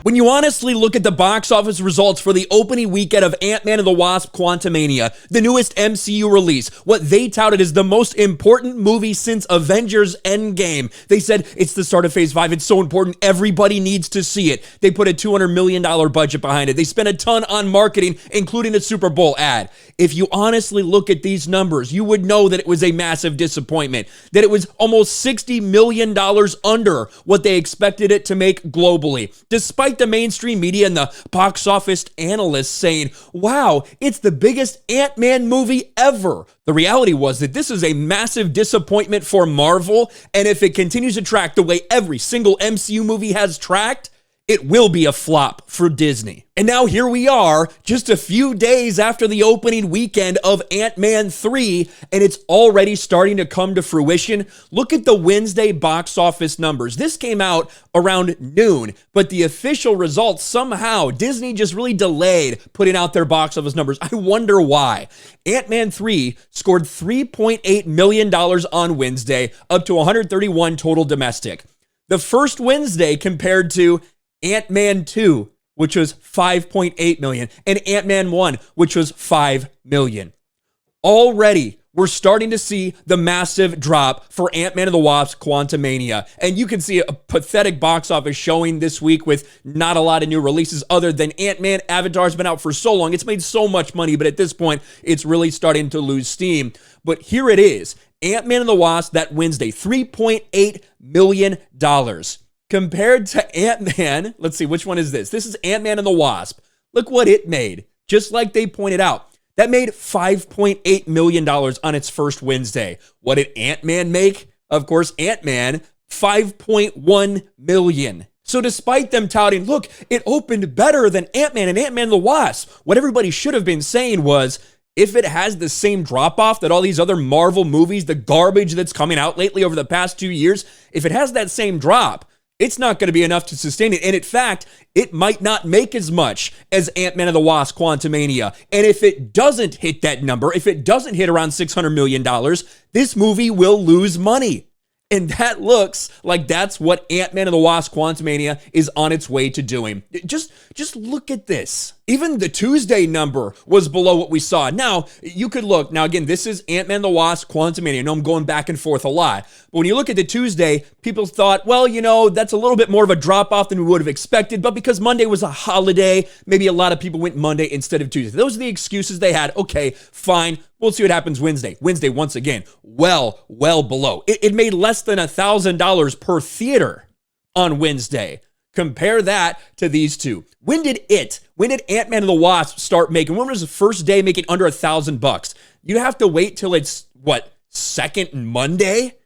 When you honestly look at the box office results for the opening weekend of Ant-Man and the Wasp: Quantumania, the newest MCU release, what they touted as the most important movie since Avengers Endgame. They said it's the start of Phase 5. It's so important. Everybody needs to see it. They put a $200 million budget behind it. They spent a ton on marketing, including a Super Bowl ad. If you honestly look at these numbers, you would know that it was a massive disappointment, that it was almost $60 million under what they expected it to make globally, despite the mainstream media and the box office analysts saying, wow, it's the biggest Ant-Man movie ever. The reality was that this is a massive disappointment for Marvel, and if it continues to track the way every single MCU movie has tracked, it will be a flop for Disney. And now here we are, just a few days after the opening weekend of Ant-Man 3, and it's already starting to come to fruition. Look at the Wednesday box office numbers. This came out around noon, but the official results, somehow, Disney just really delayed putting out their box office numbers. I wonder why. Ant-Man 3 scored $3.8 million on Wednesday, up to 131 total domestic. The first Wednesday compared to Ant-Man 2, which was 5.8 million, and Ant-Man 1, which was 5 million. Already, we're starting to see the massive drop for Ant-Man and the Wasp: Quantumania. And you can see a pathetic box office showing this week with not a lot of new releases other than Ant-Man. Avatar's been out for so long. It's made so much money, but at this point, it's really starting to lose steam. But here it is. Ant-Man and the Wasp that Wednesday, $3.8 million. Compared to Ant-Man, let's see, which one is this? This is Ant-Man and the Wasp. Look what it made. Just like they pointed out, that made $5.8 million on its first Wednesday. What did Ant-Man make? Of course, Ant-Man, $5.1 million. So despite them touting, look, it opened better than Ant-Man and Ant-Man and the Wasp, what everybody should have been saying was, if it has the same drop-off that all these other Marvel movies, the garbage that's coming out lately over the past 2 years, if it has that same drop, it's not going to be enough to sustain it. And in fact, it might not make as much as Ant-Man and the Wasp: Quantumania. And if it doesn't hit that number, if it doesn't hit around $600 million, this movie will lose money. And that looks like that's what Ant-Man and the Wasp: Quantumania is on its way to doing. Just look at this. Even the Tuesday number was below what we saw. Now, you could look. Now, again, this is Ant-Man and the Wasp: Quantumania. I know I'm going back and forth a lot. But when you look at the Tuesday, people thought, well, you know, that's a little bit more of a drop-off than we would have expected. But because Monday was a holiday, maybe a lot of people went Monday instead of Tuesday. Those are the excuses they had. Okay, fine. We'll see what happens Wednesday. Wednesday, once again, well below. It made less than $1,000 per theater on Wednesday. Compare that to these two. When did Ant-Man and the Wasp start making? When was the first day making under $1,000? You have to wait till it's, what, second Monday?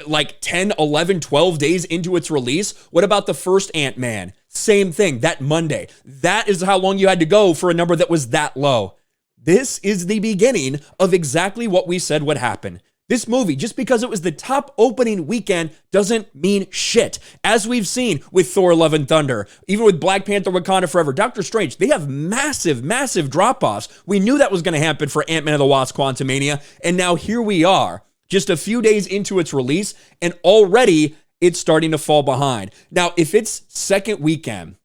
Like 10, 11, 12 days into its release? What about the first Ant-Man? Same thing, that Monday. That is how long you had to go for a number that was that low. This is the beginning of exactly what we said would happen. This movie, just because it was the top opening weekend, doesn't mean shit. As we've seen with Thor: Love and Thunder, even with Black Panther: Wakanda Forever, Doctor Strange, they have massive drop-offs. We knew that was going to happen for Ant-Man and the Wasp: Quantumania, and now here we are, just a few days into its release, and already it's starting to fall behind. Now, if it's second weekend,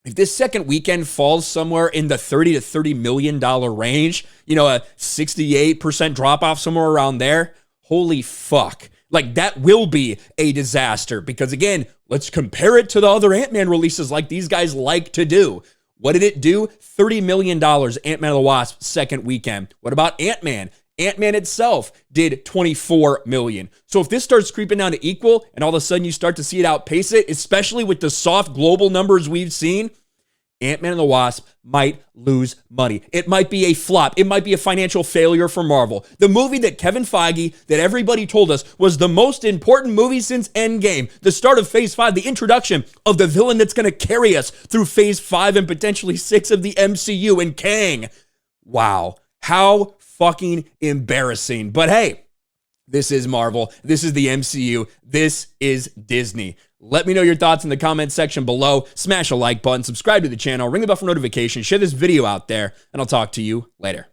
if this second weekend falls somewhere in the $30 to $30 million range, you know, a 68% drop-off somewhere around there, holy fuck. Like, that will be a disaster because, again, let's compare it to the other Ant-Man releases like these guys like to do. What did it do? $30 million, Ant-Man and the Wasp, second weekend. What about Ant-Man? Ant-Man itself did $24 million. So if this starts creeping down to equal and all of a sudden you start to see it outpace it, especially with the soft global numbers we've seen, Ant-Man and the Wasp might lose money. It might be a flop. It might be a financial failure for Marvel. The movie that Kevin Feige, that everybody told us was the most important movie since Endgame, the start of Phase 5, the introduction of the villain that's going to carry us through Phase 5 and potentially 6 of the MCU, and Kang. Wow. How fucking embarrassing. But hey, this is Marvel. This is the MCU. This is Disney. Let me know your thoughts in the comment section below. Smash a like button, subscribe to the channel, ring the bell for notifications, share this video out there, and I'll talk to you later.